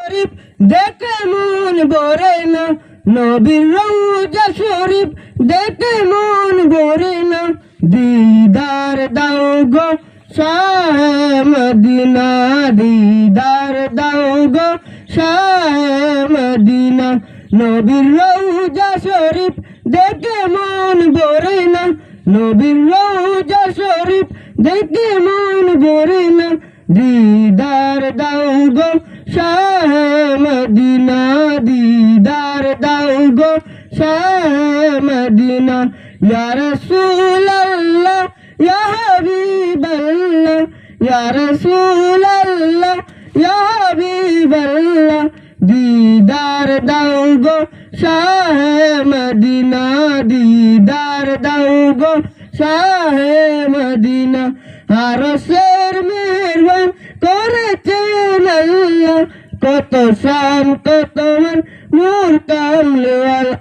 শরীফ দেখে মন ভরে না, নবীর রওজা শরীফ দেখে মন ভরে না। দিদার দাও গো শাহে মদিনা, দিদার দাও গো শাহে মদিনা। নবীর রওজা শরীফ দেখে মন ভরে না, নবীর রওজা শরীফ দেখে মন ভরে না। দিদার দাও গো শাহে মদিনা, দিদার দাও গো শাহে মদিনা। ইয়া রাসূলুল্লাহ ইয়া হাবিবাল্লাহ, ইয়া রাসূলুল্লাহ ইয়া হাবিবাল্লাহ। দিদার দাও গো শাহে মদিনা, দিদার দাও গো শাহে মদিনা। আরশের মেহরবান করেছেন আল্লাহ, কত শান কত মান নূর কামলে ওয়ালা।